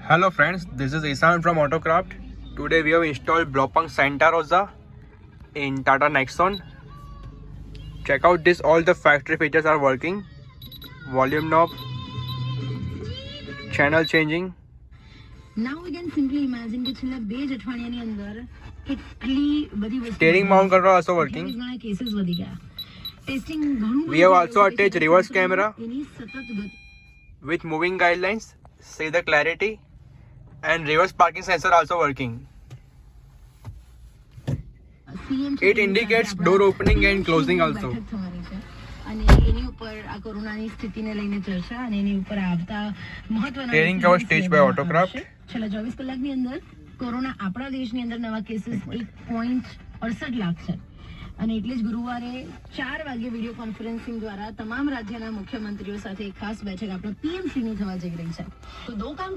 Hello friends, this is Isan from AUTOCRAFT. Today we have installed Blaupunkt santarosa in TATA nexon. Check out this, all the factory features are working. Volume knob, channel changing. Now we can simply imagine that છેલ્લા 2 અઠવાડિયાની અંદર કેટલી બધી વસ્તુ Steering mount control also working. ઘણા cases વધી ગયા. Testing ઘણું We have also attached reverse camera એની સતત ગતિ with moving guidelines. See the clarity, and reverse parking sensor also working. It indicates door opening and closing also. અને એની ઉપર આ કોરોનાની સ્થિતિને લઈને ચર્ચા અને એની ઉપર આવતા મહત્વના Steering cover staged by AUTOCRAFT. છેલ્લા 24 કલાકની અંદર કોરોના આપણા દેશની અંદર નવા કેસીસ 1.68 લાખ છે અને એટલે જ ગુરુવારે 4 વાગે વિડીયો કોન્ફરન્સિંગ દ્વારા તમામ રાજ્યના મુખ્યમંત્રીઓ સાથે એક ખાસ બેઠક આપણે પીએમસીની થવા જઈ રહી છે. તો દો કામ